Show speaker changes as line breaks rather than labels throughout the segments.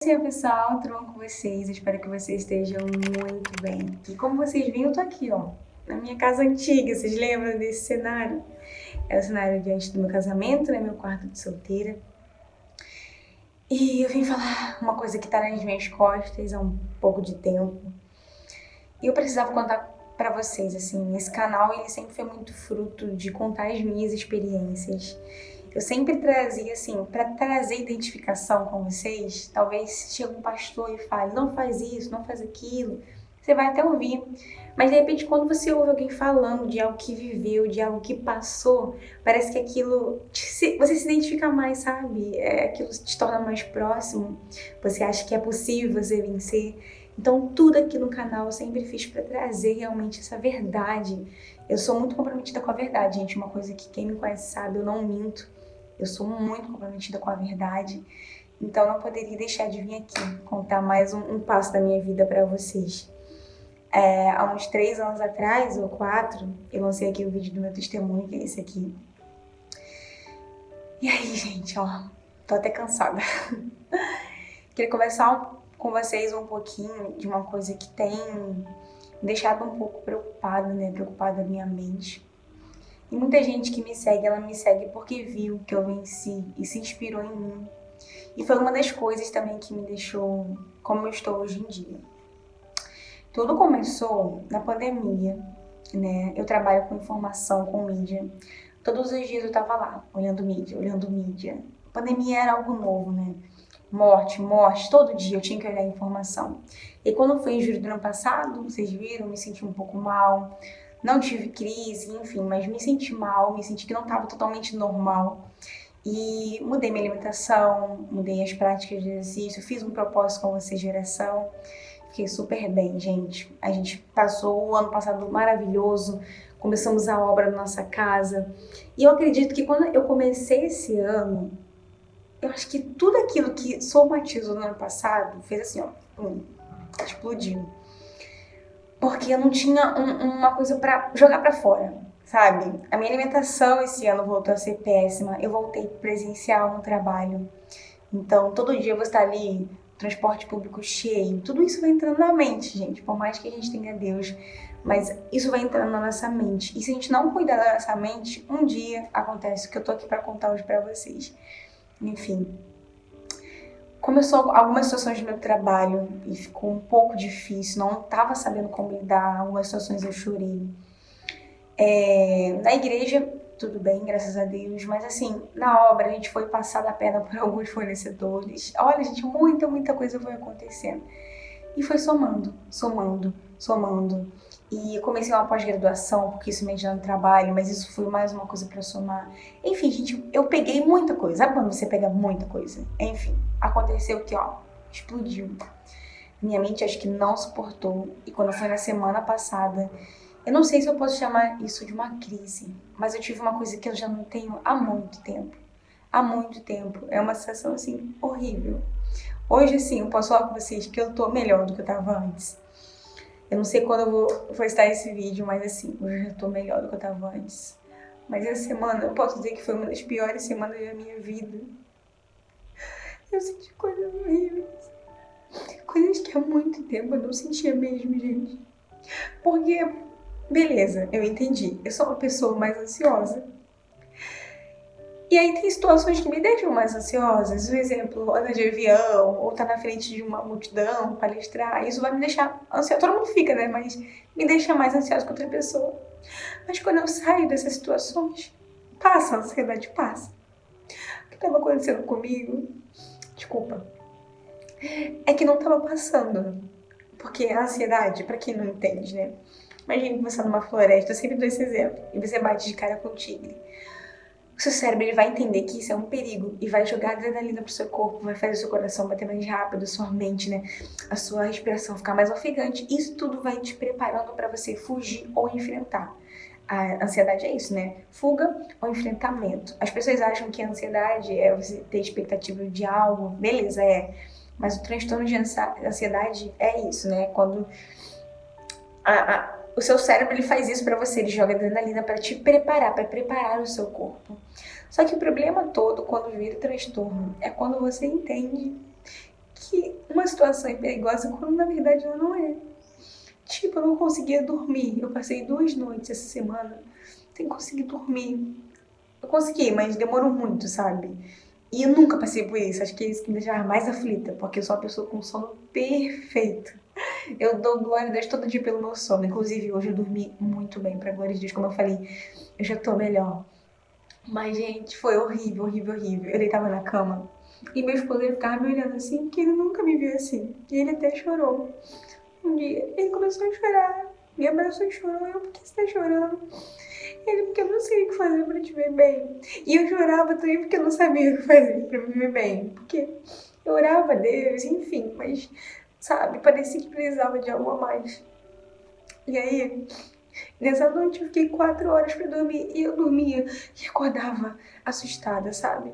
Oi, pessoal, tudo bom com vocês? Espero que vocês estejam muito bem. E como vocês viram, eu tô aqui, ó, na minha casa antiga. Vocês lembram desse cenário? É o cenário de antes do meu casamento, né? Meu quarto de solteira. E eu vim falar uma coisa que tá nas minhas costas há um pouco de tempo. E eu precisava contar pra vocês, assim, esse canal, ele sempre foi muito fruto de contar as minhas experiências. Eu sempre trazia, assim, para trazer identificação com vocês. Talvez chegue um pastor e fale, não faz isso, não faz aquilo. Você vai até ouvir. Mas de repente, quando você ouve alguém falando de algo que viveu, de algo que passou, parece que aquilo você se identifica mais, sabe? Aquilo te torna mais próximo. Você acha que é possível você vencer. Então, tudo aqui no canal eu sempre fiz para trazer realmente essa verdade. Eu sou muito comprometida com a verdade, gente. Uma coisa que quem me conhece sabe, eu não minto. Eu sou muito comprometida com a verdade, então não poderia deixar de vir aqui contar mais um passo da minha vida para vocês. Há uns 3 anos atrás, ou 4, eu lancei aqui o vídeo do meu testemunho, que é esse aqui. E aí, gente, ó, tô até cansada. Queria conversar com vocês um pouquinho de uma coisa que tem me deixado um pouco preocupada, né? Preocupada a minha mente. E muita gente que me segue, ela me segue porque viu que eu venci e se inspirou em mim. E foi uma das coisas também que me deixou como eu estou hoje em dia. Tudo começou na pandemia, né? Eu trabalho com informação, com mídia. Todos os dias eu tava lá, olhando mídia, olhando mídia. A pandemia era algo novo, né? Morte, morte, todo dia eu tinha que olhar a informação. E quando foi em julho do ano passado, vocês viram, eu me senti um pouco mal. Não tive crise, enfim, mas me senti mal, me senti que não estava totalmente normal. E mudei minha alimentação, mudei as práticas de exercício, fiz um propósito com vocês de oração. Fiquei super bem, gente. A gente passou o ano passado maravilhoso, começamos a obra na nossa casa. E eu acredito que quando eu comecei esse ano, eu acho que tudo aquilo que somatizou no ano passado fez assim, ó, explodiu. Porque eu não tinha uma coisa pra jogar pra fora, sabe? A minha alimentação esse ano voltou a ser péssima. Eu voltei presencial no trabalho. Então, todo dia eu vou estar ali, transporte público cheio. Tudo isso vai entrando na mente, gente. Por mais que a gente tenha Deus, mas isso vai entrando na nossa mente. E se a gente não cuidar da nossa mente, um dia acontece o que eu tô aqui pra contar hoje pra vocês. Enfim, começou algumas situações no meu trabalho e ficou um pouco difícil, não estava sabendo como lidar, algumas situações eu chorei. Na igreja, tudo bem, graças a Deus, mas assim, na obra a gente foi passada a perna por alguns fornecedores. Olha, gente, muita coisa foi acontecendo. E foi somando, somando, somando. E eu comecei uma pós-graduação, porque isso me ajuda no trabalho, mas isso foi mais uma coisa pra somar. Enfim, gente, eu peguei muita coisa. Sabe quando você pega muita coisa? Enfim, aconteceu que, ó, explodiu. Minha mente acho que não suportou. E quando foi na semana passada, eu não sei se eu posso chamar isso de uma crise, mas eu tive uma coisa que eu já não tenho há muito tempo. Há muito tempo. É uma sensação, assim, horrível. Hoje, assim, eu posso falar com vocês que eu tô melhor do que eu tava antes. Eu não sei quando eu vou postar esse vídeo, mas assim, hoje eu já tô melhor do que eu tava antes. Mas essa semana, eu posso dizer que foi uma das piores semanas da minha vida. Eu senti coisas horríveis. Coisas que há muito tempo eu não sentia mesmo, gente. Porque, beleza, eu entendi. Eu sou uma pessoa mais ansiosa. E aí tem situações que me deixam mais ansiosas. Um exemplo, andar de avião, ou estar na frente de uma multidão, palestrar. Isso vai me deixar ansiosa. Todo mundo fica, né? Mas me deixa mais ansiosa que outra pessoa. Mas quando eu saio dessas situações, passa, a ansiedade passa. O que estava acontecendo comigo, desculpa, é que não estava passando. Porque a ansiedade, pra quem não entende, né? Imagina você numa floresta, eu sempre dou esse exemplo, e você bate de cara com um tigre. O seu cérebro ele vai entender que isso é um perigo e vai jogar adrenalina pro seu corpo, vai fazer o seu coração bater mais rápido, sua mente, né? A sua respiração ficar mais ofegante. Isso tudo vai te preparando para você fugir ou enfrentar. A ansiedade é isso, né? Fuga ou enfrentamento. As pessoas acham que a ansiedade é você ter expectativa de algo, beleza, é. Mas o transtorno de ansiedade é isso, né? Quando o seu cérebro ele faz isso pra você, ele joga adrenalina pra te preparar, pra preparar o seu corpo. Só que o problema todo, quando vira transtorno, é quando você entende que uma situação é perigosa quando na verdade ela não é. Tipo, eu não conseguia dormir. Eu passei 2 noites essa semana sem conseguir dormir. Eu consegui, mas demorou muito, sabe? E eu nunca passei por isso. Acho que é isso que me deixava mais aflita, porque eu sou uma pessoa com sono perfeito. Eu dou glória a Deus todo dia pelo meu sono. Inclusive, hoje eu dormi muito bem, pra glória de Deus. Como eu falei, eu já tô melhor. Mas, gente, foi horrível, horrível, horrível. Eu deitava na cama e meu esposo ele ficava me olhando assim, porque ele nunca me viu assim. E ele até chorou. Um dia, ele começou a chorar. Me abraçou e chorou. Eu, por que você tá chorando? Ele, porque eu não sei o que fazer pra te ver bem. E eu chorava também porque eu não sabia o que fazer pra me ver bem. Porque eu orava a Deus, enfim, mas, sabe, parecia que precisava de algo a mais. E aí, nessa noite eu fiquei 4 horas pra dormir. E eu dormia e acordava assustada, sabe?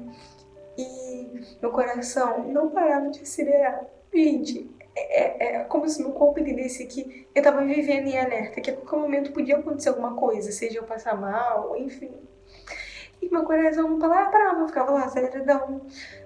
E meu coração não parava de acelerar. Gente, é como se meu corpo entendesse que eu tava vivendo em alerta, que a qualquer momento podia acontecer alguma coisa, seja eu passar mal, enfim. E meu coração não parava, ficava lá aceleradão.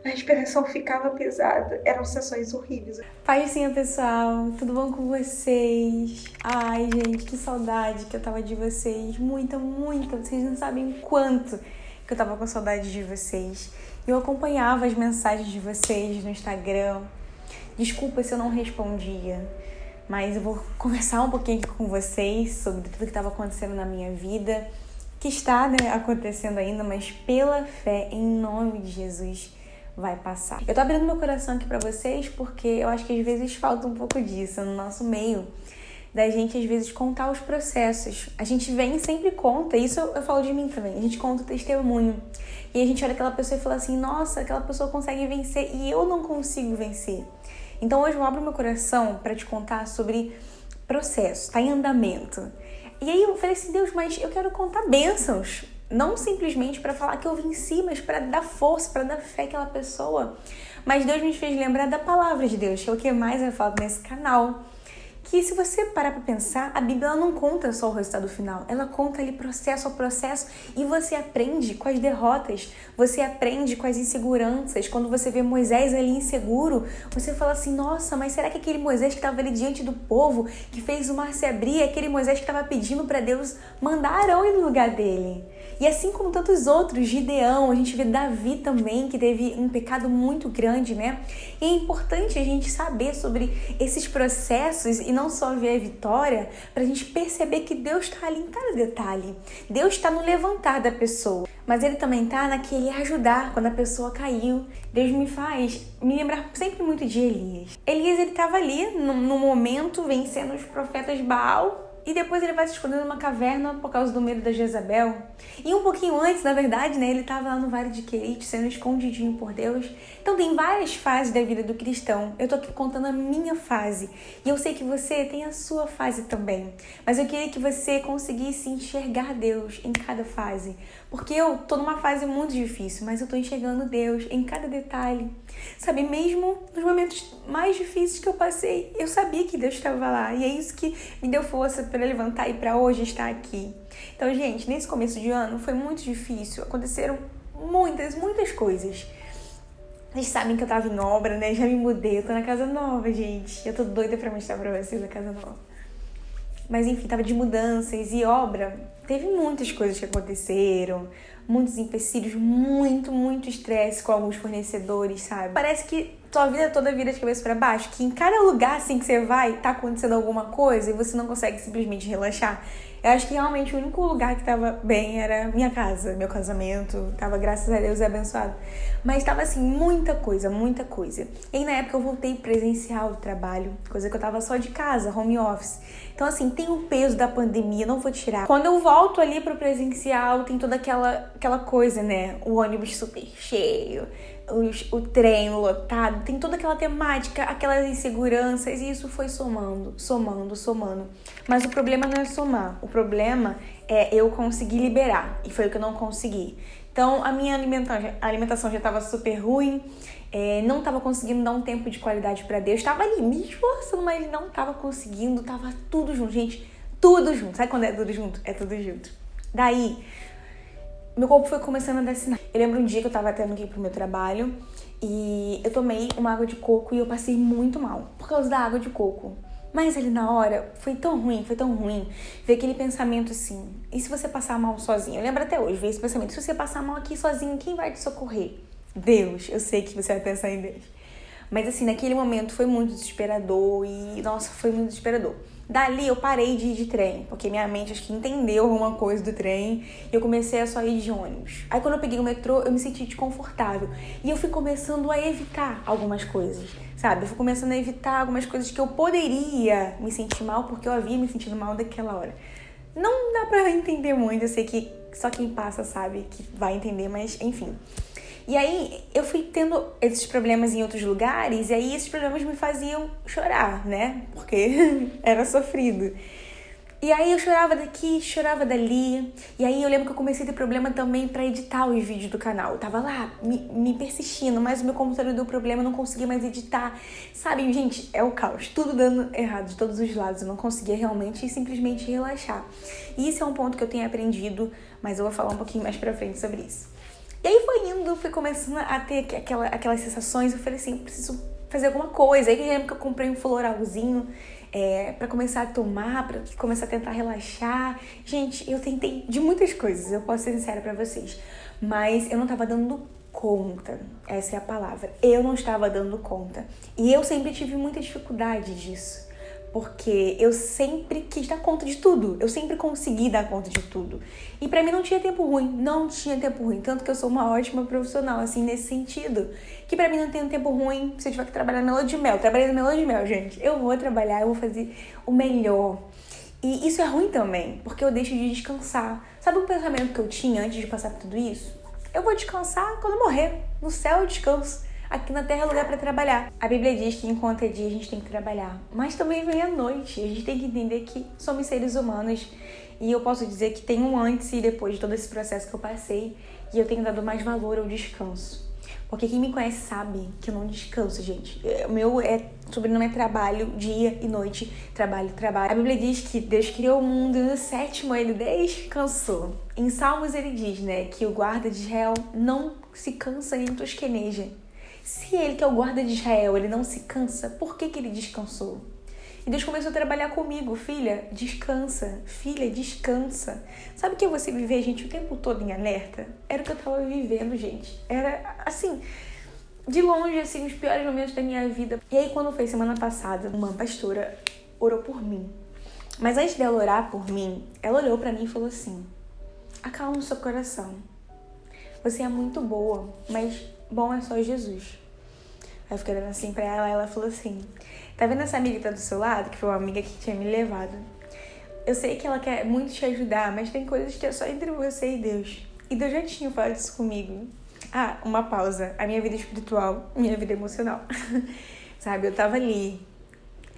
A respiração ficava pesada. Eram sensações horríveis.
Paizinho, pessoal, tudo bom com vocês? Ai, gente, que saudade que eu tava de vocês. Muita, muita. Vocês não sabem quanto que eu tava com saudade de vocês. Eu acompanhava as mensagens de vocês no Instagram. Desculpa se eu não respondia, mas eu vou conversar um pouquinho aqui com vocês sobre tudo que estava acontecendo na minha vida, que está, né, acontecendo ainda, mas pela fé, em nome de Jesus, vai passar. Eu tô abrindo meu coração aqui pra vocês porque eu acho que às vezes falta um pouco disso no nosso meio, da gente às vezes contar os processos. A gente vem e sempre conta, isso eu falo de mim também, a gente conta o testemunho. E a gente olha aquela pessoa e fala assim, nossa, aquela pessoa consegue vencer e eu não consigo vencer. Então hoje eu abro meu coração para te contar sobre processo, tá em andamento. E aí eu falei assim, Deus, mas eu quero contar bênçãos. Não simplesmente para falar que eu venci, mas para dar força, para dar fé àquela pessoa. Mas Deus me fez lembrar da palavra de Deus, que é o que mais eu falo nesse canal. Que se você parar para pensar, a Bíblia ela não conta só o resultado final, ela conta ali processo a processo e você aprende com as derrotas, você aprende com as inseguranças. Quando você vê Moisés ali inseguro, você fala assim, nossa, mas será que aquele Moisés que estava ali diante do povo, que fez o mar se abrir, é aquele Moisés que estava pedindo para Deus mandar Arão ir no lugar dele? E assim como tantos outros, Gideão, a gente vê Davi também, que teve um pecado muito grande, né? E é importante a gente saber sobre esses processos e não só ver a vitória, pra gente perceber que Deus tá ali em cada detalhe. Deus tá no levantar da pessoa, mas Ele também tá naquele ajudar quando a pessoa caiu. Deus me faz me lembrar sempre muito de Elias. Elias, ele tava ali no momento vencendo os profetas Baal, e depois ele vai se esconder numa caverna por causa do medo da Jezabel. E um pouquinho antes, na verdade, né, ele estava lá no Vale de Querite, sendo escondidinho por Deus. Então tem várias fases da vida do cristão. Eu tô aqui contando a minha fase. E eu sei que você tem a sua fase também. Mas eu queria que você conseguisse enxergar Deus em cada fase. Porque eu tô numa fase muito difícil, mas eu tô enxergando Deus em cada detalhe. Sabe, mesmo nos momentos mais difíceis que eu passei, eu sabia que Deus estava lá. E é isso que me deu força para levantar e para hoje estar aqui. Então, gente, nesse começo de ano foi muito difícil. Aconteceram muitas coisas. Vocês sabem que eu tava em obra, né? Já me mudei, eu tô na casa nova, gente. Eu tô doida pra mostrar pra vocês a casa nova. Mas enfim, tava de mudanças e obra. Teve muitas coisas que aconteceram, muitos empecilhos, muito estresse com alguns fornecedores, sabe? Parece que tua vida toda vira de cabeça pra baixo, que em cada lugar assim que você vai, tá acontecendo alguma coisa e você não consegue simplesmente relaxar. Eu acho que realmente o único lugar que tava bem era minha casa, meu casamento, tava, graças a Deus, abençoado. Mas tava assim, muita coisa. E aí, na época eu voltei presencial do trabalho, coisa que eu tava só de casa, home office. Então assim, tem o peso da pandemia, não vou tirar. Quando eu volto ali pro presencial, tem toda aquela coisa, né? O ônibus super cheio, o trem lotado, tem toda aquela temática, aquelas inseguranças, e isso foi somando. Mas o problema não é somar, o problema é eu conseguir liberar, e foi o que eu não consegui. Então a minha alimentação já estava super ruim, não estava conseguindo dar um tempo de qualidade para Deus, estava ali me esforçando, mas não estava conseguindo, tava tudo junto, gente, tudo junto. Sabe quando é tudo junto? É tudo junto. Daí meu corpo foi começando a dar sinal. Eu lembro um dia que eu tava tendo que ir pro meu trabalho e eu tomei uma água de coco e eu passei muito mal por causa da água de coco. Mas ali na hora foi tão ruim. Ver aquele pensamento assim, e se você passar mal sozinho? Eu lembro até hoje, ver esse pensamento, se você passar mal aqui sozinho, quem vai te socorrer? Deus. Eu sei que você vai pensar em Deus. Mas assim, naquele momento foi muito desesperador e, nossa, foi muito desesperador. Dali eu parei de ir de trem, porque minha mente acho que entendeu alguma coisa do trem e eu comecei a só ir de ônibus. Aí quando eu peguei o metrô, eu me senti desconfortável e eu fui começando a evitar algumas coisas, sabe? Eu fui começando a evitar algumas coisas que eu poderia me sentir mal, porque eu havia me sentido mal daquela hora. Não dá pra entender muito, eu sei que só quem passa sabe que vai entender, mas enfim. E aí eu fui tendo esses problemas em outros lugares e aí esses problemas me faziam chorar, né? Porque era sofrido. E aí eu chorava daqui, chorava dali. E aí eu lembro que eu comecei a ter problema também pra editar os vídeos do canal. Eu tava lá me persistindo, mas o meu computador deu problema, eu não conseguia mais editar. Sabe, gente, é o caos. Tudo dando errado de todos os lados. Eu não conseguia realmente simplesmente relaxar. E isso é um ponto que eu tenho aprendido, mas eu vou falar um pouquinho mais pra frente sobre isso. E aí fui começando a ter aquelas sensações, eu falei assim, preciso fazer alguma coisa. Aí eu lembro que eu comprei um floralzinho pra começar a tomar, pra começar a tentar relaxar. Gente, eu tentei de muitas coisas, eu posso ser sincera pra vocês, mas eu não tava dando conta, essa é a palavra, eu não estava dando conta. E eu sempre tive muita dificuldade disso. Porque eu sempre quis dar conta de tudo. Eu sempre consegui dar conta de tudo. E pra mim não tinha tempo ruim. Tanto que eu sou uma ótima profissional, assim, nesse sentido. Que pra mim não tem tempo ruim se eu tiver que trabalhar na Lua de Mel. Trabalhei na Lua de Mel, gente. Eu vou trabalhar, eu vou fazer o melhor. E isso é ruim também, porque eu deixo de descansar. Sabe um pensamento que eu tinha antes de passar por tudo isso? Eu vou descansar quando eu morrer. No céu eu descanso. Aqui na Terra é lugar para trabalhar. A Bíblia diz que enquanto é dia a gente tem que trabalhar, mas também vem a noite. A gente tem que entender que somos seres humanos e eu posso dizer que tem um antes e depois de todo esse processo que eu passei e eu tenho dado mais valor ao descanso. Porque quem me conhece sabe que eu não descanso, gente. O meu sobrenome é trabalho, dia e noite, trabalho. A Bíblia diz que Deus criou o mundo e no sétimo ele descansou. Em Salmos ele diz, né, que o guarda de Israel não se cansa nem tosqueneja. Se ele, que é o guarda de Israel, ele não se cansa, por que ele descansou? E Deus começou a trabalhar comigo. Filha, descansa. Filha, descansa. Sabe o que é você viver, gente, o tempo todo em alerta? Era o que eu tava vivendo, gente. Era, assim, de longe, assim, os piores momentos da minha vida. E aí, quando foi semana passada, uma pastora orou por mim. Mas antes dela orar por mim, ela olhou pra mim e falou assim, acalma o seu coração. Você é muito boa, mas bom é só Jesus. Aí eu fiquei olhando assim pra ela e ela falou assim, tá vendo essa amiga que tá do seu lado? Que foi uma amiga que tinha me levado. Eu sei que ela quer muito te ajudar, mas tem coisas que é só entre você e Deus. E Deus já tinha falado isso comigo. Ah, uma pausa. A minha vida espiritual, minha vida emocional. Sabe, eu tava ali.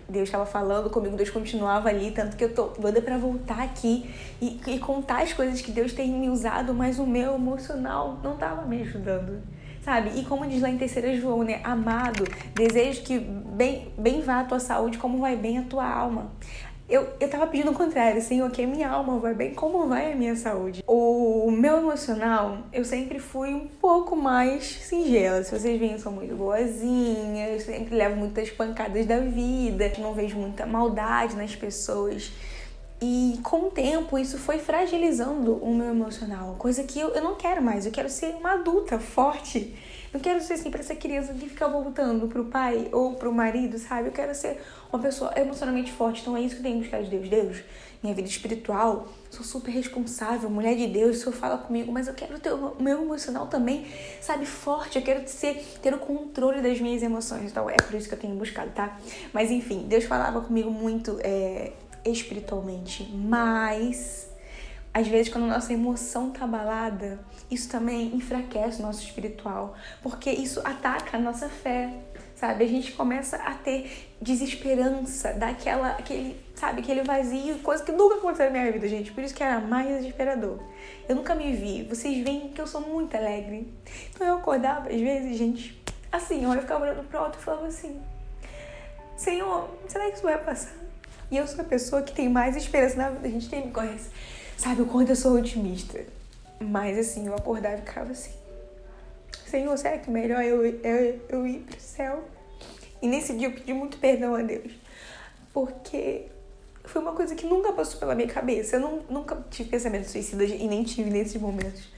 Deus estava falando comigo, Deus continuava ali, tanto que eu tô doida pra voltar aqui e contar as coisas que Deus tem me usado, mas o meu emocional não tava me ajudando. Sabe? E como diz lá em 3 João, né? Amado, desejo que bem vá a tua saúde, como vai bem a tua alma. Eu tava pedindo o contrário, Senhor, que a minha alma vai bem, como vai a minha saúde? O meu emocional, eu sempre fui um pouco mais singela. Se vocês veem, eu sou muito boazinha, eu sempre levo muitas pancadas da vida, não vejo muita maldade nas pessoas. E com o tempo isso foi fragilizando o meu emocional, coisa que eu não quero mais, eu quero ser uma adulta forte. Não quero ser assim pra essa criança que fica voltando pro pai ou pro marido, sabe? Eu quero ser uma pessoa emocionalmente forte, então é isso que eu tenho buscado de Deus. Deus, minha vida espiritual, sou super responsável, mulher de Deus, o Senhor fala comigo, mas eu quero ter o meu emocional também, sabe, forte, eu quero ter o controle das minhas emoções, então é por isso que eu tenho buscado, tá? Mas enfim, Deus falava comigo muito espiritualmente, mas às vezes quando a nossa emoção tá abalada, isso também enfraquece o nosso espiritual, porque isso ataca a nossa fé, sabe? A gente começa a ter desesperança, dá aquele vazio, coisa que nunca aconteceu na minha vida, gente, por isso que era mais desesperador. Eu nunca me vi, vocês veem que eu sou muito alegre, então eu acordava às vezes, gente, assim, eu ficava olhando pro alto e falava assim, Senhor, será que isso vai passar? E eu sou a pessoa que tem mais esperança na vida. A gente, quem me conhece sabe o quanto eu sou otimista. Mas assim, eu acordava e ficava assim: Senhor, será que é melhor eu ir pro céu? E nesse dia eu pedi muito perdão a Deus, porque foi uma coisa que nunca passou pela minha cabeça. Eu nunca tive pensamento suicida e nem tive nesses momentos.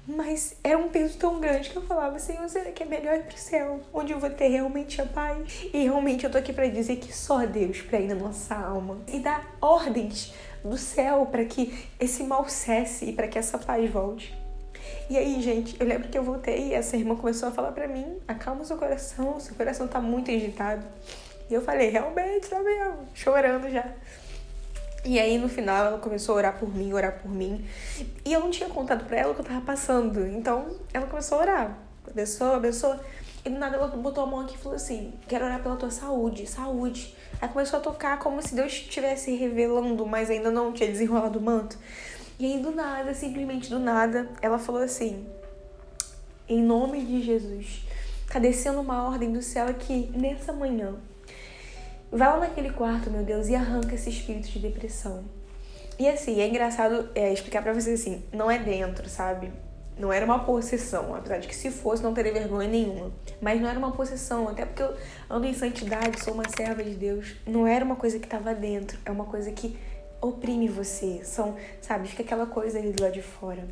Mas era um peso tão grande que eu falava: Senhor, será que é melhor ir pro céu, onde eu vou ter realmente a paz? E realmente eu tô aqui pra dizer que só Deus pra ir na nossa alma e dar ordens do céu pra que esse mal cesse e pra que essa paz volte. E aí, gente, eu lembro que eu voltei e essa irmã começou a falar pra mim: acalma seu coração tá muito agitado. E eu falei: realmente, tá mesmo, chorando já. E aí, no final, ela começou a orar por mim. E eu não tinha contado pra ela o que eu tava passando. Então, ela começou a orar. Abençoa. E do nada, ela botou a mão aqui e falou assim: quero orar pela tua saúde. Aí começou a tocar como se Deus estivesse revelando, mas ainda não tinha desenrolado o manto. E aí, do nada, simplesmente do nada, ela falou assim: em nome de Jesus, tá descendo uma ordem do céu aqui nessa manhã. Vai lá naquele quarto, meu Deus, e arranca esse espírito de depressão. E assim, é engraçado explicar pra vocês assim, não é dentro, sabe? Não era uma possessão, apesar de que se fosse não teria vergonha nenhuma. Mas não era uma possessão, até porque eu ando em santidade, sou uma serva de Deus. Não era uma coisa que tava dentro, é uma coisa que oprime você. Sabe, fica aquela coisa ali do lado de fora.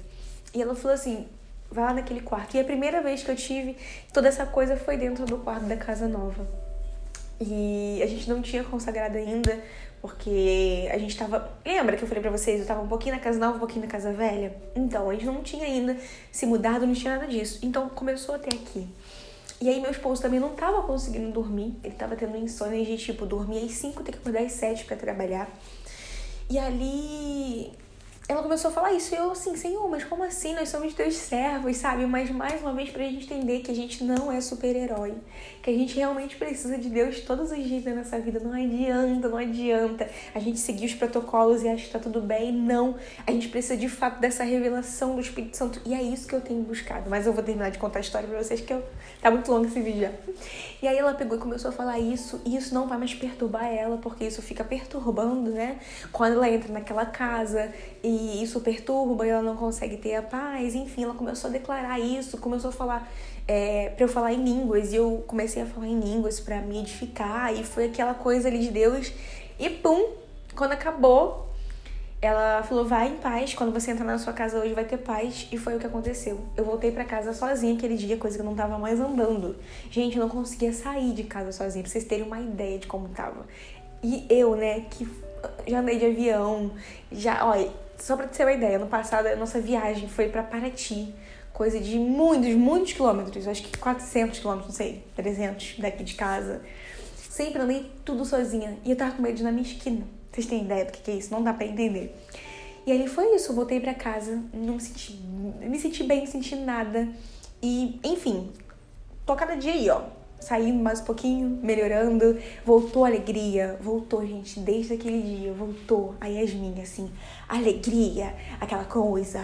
E ela falou assim: vai lá naquele quarto. E a primeira vez que eu tive toda essa coisa foi dentro do quarto da casa nova. E a gente não tinha consagrado ainda, porque a gente tava... Lembra que eu falei pra vocês? Eu tava um pouquinho na casa nova, um pouquinho na casa velha? Então, a gente não tinha ainda se mudado, não tinha nada disso. Então, começou até aqui. E aí, meu esposo também não tava conseguindo dormir. Ele tava tendo insônia de, dormir às 5, ter que acordar às 7 pra trabalhar. E ali... ela começou a falar isso, e eu assim: Senhor, mas como assim? Nós somos teus servos, sabe? Mas mais uma vez pra gente entender que a gente não é super-herói, que a gente realmente precisa de Deus todos os dias da nossa vida. Não adianta a gente seguir os protocolos e achar que tá tudo bem. Não, a gente precisa de fato dessa revelação do Espírito Santo, e é isso que eu tenho buscado. Mas eu vou terminar de contar a história pra vocês, que tá muito longo esse vídeo já. E aí ela pegou e começou a falar isso, e isso não vai mais perturbar ela, porque isso fica perturbando, né? Quando ela entra naquela casa e isso perturba e ela não consegue ter a paz. Enfim, ela começou a declarar isso, começou a falar pra eu falar em línguas, e eu comecei a falar em línguas pra me edificar, e foi aquela coisa ali de Deus. E pum, quando acabou, ela falou: vai em paz, quando você entrar na sua casa hoje vai ter paz. E foi o que aconteceu. Eu voltei pra casa sozinha aquele dia, coisa que eu não tava mais andando. Gente, eu não conseguia sair de casa sozinha, pra vocês terem uma ideia de como tava. E eu, né, que já andei de avião, olha, só pra ter uma ideia, no passado a nossa viagem foi pra Paraty, coisa de muitos quilômetros, acho que 400 quilômetros, não sei, 300 daqui de casa. Sempre andei tudo sozinha, e eu tava com medo de ir na minha esquina. Vocês têm ideia do que é isso? Não dá pra entender. E ali foi isso, eu voltei pra casa, não me senti bem, não senti nada. E, enfim, tô cada dia aí, ó, saindo mais um pouquinho, melhorando. Voltou a alegria, voltou, gente, desde aquele dia, voltou a Yasmin, assim, a alegria, aquela coisa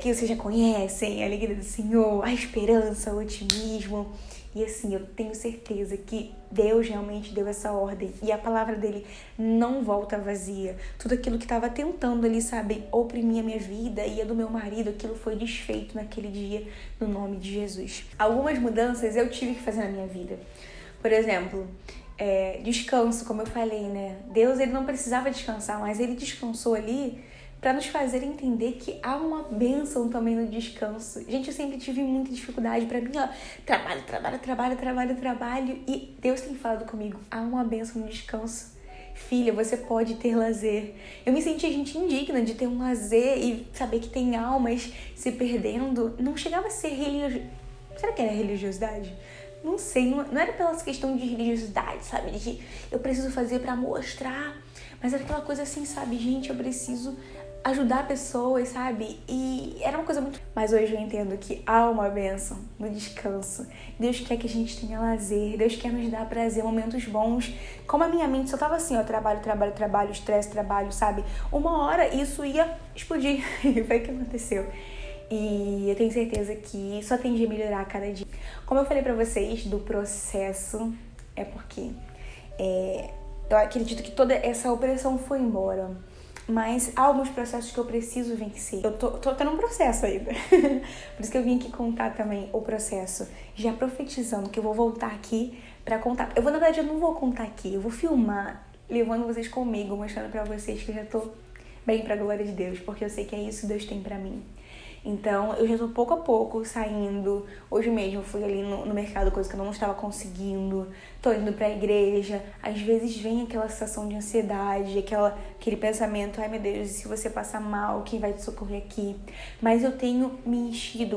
que vocês já conhecem, a alegria do Senhor, a esperança, o otimismo. E assim, eu tenho certeza que Deus realmente deu essa ordem, e a palavra dele não volta vazia. Tudo aquilo que estava tentando ali, sabe, oprimir a minha vida e a do meu marido, aquilo foi desfeito naquele dia, no nome de Jesus. Algumas mudanças eu tive que fazer na minha vida. Por exemplo, descanso, como eu falei, né? Deus, ele não precisava descansar, mas ele descansou ali para nos fazer entender que há uma bênção também no descanso. Gente, eu sempre tive muita dificuldade. Para mim, ó, trabalho, e Deus tem falado comigo: há uma bênção no descanso. Filha, você pode ter lazer. Eu me sentia, gente, indigna de ter um lazer e saber que tem almas se perdendo. Não chegava a ser religioso. Será que era religiosidade? Não sei, não era pela questão de religiosidade, sabe? De que eu preciso fazer para mostrar. Mas era aquela coisa assim, sabe? Gente, eu preciso ajudar pessoas, sabe? E era uma coisa muito... Mas hoje eu entendo que há uma bênção no descanso. Deus quer que a gente tenha lazer. Deus quer nos dar prazer, momentos bons. Como a minha mente só tava assim, ó, trabalho, estresse, trabalho, sabe? Uma hora isso ia explodir. E foi o que aconteceu. E eu tenho certeza que só tende a melhorar a cada dia. Como eu falei pra vocês do processo, é porque eu acredito que toda essa opressão foi embora. mas há alguns processos que eu preciso vencer. Eu tô tendo um processo ainda. Por isso que eu vim aqui contar também o processo, já profetizando que eu vou voltar aqui pra contar. Na verdade, eu não vou contar aqui, eu vou filmar, levando vocês comigo, mostrando pra vocês que eu já tô bem pra glória de Deus, porque eu sei que é isso que Deus tem pra mim. Então, eu já tô pouco a pouco saindo. Hoje mesmo eu fui ali no mercado, coisa que eu não estava conseguindo. Tô indo pra igreja. Às vezes vem aquela sensação de ansiedade, aquele pensamento, ai meu Deus, e se você passar mal, quem vai te socorrer aqui? Mas eu tenho me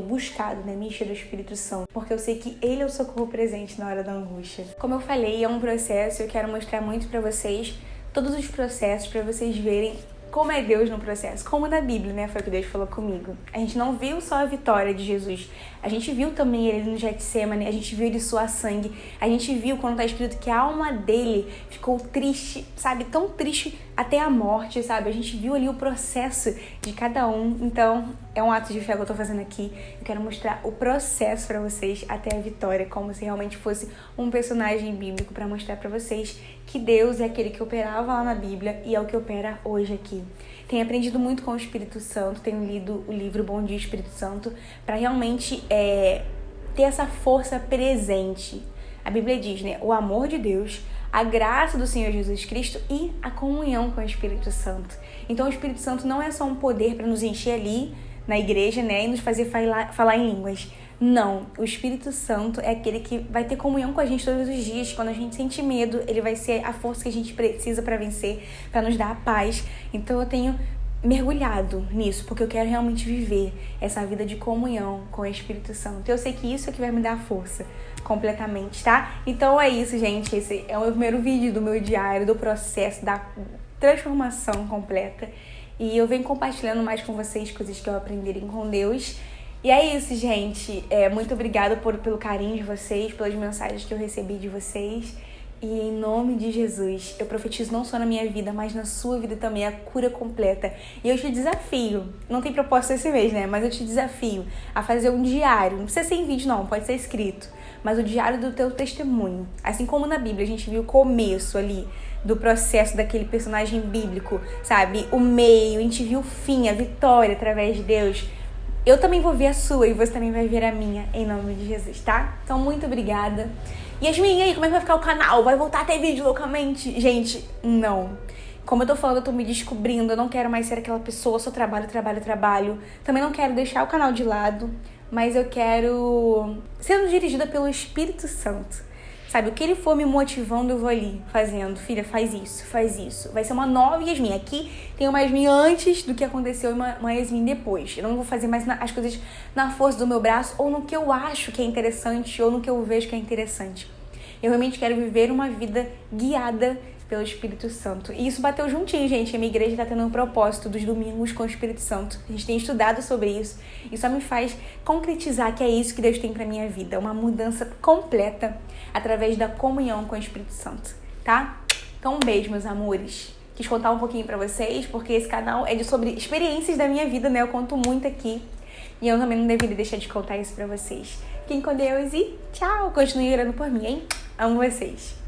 buscado, me enchido do Espírito Santo, porque eu sei que Ele é o socorro presente na hora da angústia. Como eu falei, é um processo, eu quero mostrar muito pra vocês, todos os processos, pra vocês verem como é Deus no processo, como na Bíblia, né? Foi o que Deus falou comigo. A gente não viu só a vitória de Jesus, a gente viu também ele no Getsemane, a gente viu ele suar sangue, a gente viu quando tá escrito que a alma dele ficou triste, sabe? Tão triste até a morte, sabe? A gente viu ali o processo de cada um. Então, é um ato de fé que eu tô fazendo aqui. Eu quero mostrar o processo pra vocês até a vitória, como se realmente fosse um personagem bíblico, pra mostrar pra vocês que Deus é aquele que operava lá na Bíblia e é o que opera hoje aqui. Tenho aprendido muito com o Espírito Santo, tenho lido o livro Bom Dia Espírito Santo, para realmente ter essa força presente. A Bíblia diz, né? O amor de Deus, a graça do Senhor Jesus Cristo e a comunhão com o Espírito Santo. Então o Espírito Santo não é só um poder para nos encher ali na igreja, né? E nos fazer falar em línguas. Não, o Espírito Santo é aquele que vai ter comunhão com a gente todos os dias. Quando a gente sente medo, ele vai ser a força que a gente precisa para vencer, para nos dar a paz. Então eu tenho mergulhado nisso, porque eu quero realmente viver essa vida de comunhão com o Espírito Santo. Eu sei que isso é que vai me dar força completamente, tá? Então é isso, gente. Esse é o meu primeiro vídeo do meu diário, do processo, da transformação completa. E eu venho compartilhando mais com vocês coisas que eu aprendi com Deus. E é isso, gente. Muito obrigada pelo carinho de vocês, pelas mensagens que eu recebi de vocês. E em nome de Jesus, eu profetizo não só na minha vida, mas na sua vida também, a cura completa. E eu te desafio, não tem propósito esse mês, né? Mas eu te desafio a fazer um diário. Não precisa ser em vídeo, não, pode ser escrito. Mas o diário do teu testemunho. Assim como na Bíblia, a gente viu o começo ali do processo daquele personagem bíblico, sabe? O meio, a gente viu o fim, a vitória através de Deus. Eu também vou ver a sua e você também vai ver a minha, em nome de Jesus, tá? Então, muito obrigada. Yasmin, e aí, como é que vai ficar o canal? Vai voltar a ter vídeo loucamente? Gente, não. Como eu tô falando, eu tô me descobrindo, eu não quero mais ser aquela pessoa, só trabalho. Também não quero deixar o canal de lado, mas eu quero sendo dirigida pelo Espírito Santo. Sabe, o que ele for me motivando, eu vou ali fazendo. Filha, faz isso. Vai ser uma nova Yasmin. Aqui tem uma Yasmin antes do que aconteceu e uma Yasmin depois. Eu não vou fazer mais as coisas na força do meu braço ou no que eu acho que é interessante ou no que eu vejo que é interessante. Eu realmente quero viver uma vida guiada pelo Espírito Santo. E isso bateu juntinho, gente. A minha igreja está tendo um propósito dos domingos com o Espírito Santo. A gente tem estudado sobre isso. E só me faz concretizar que é isso que Deus tem pra minha vida. Uma mudança completa através da comunhão com o Espírito Santo, tá? Então, um beijo, meus amores. Quis contar um pouquinho pra vocês, porque esse canal é sobre experiências da minha vida, né? Eu conto muito aqui. E eu também não deveria deixar de contar isso pra vocês. Fiquem com Deus e tchau! Continue orando por mim, hein? Amo vocês.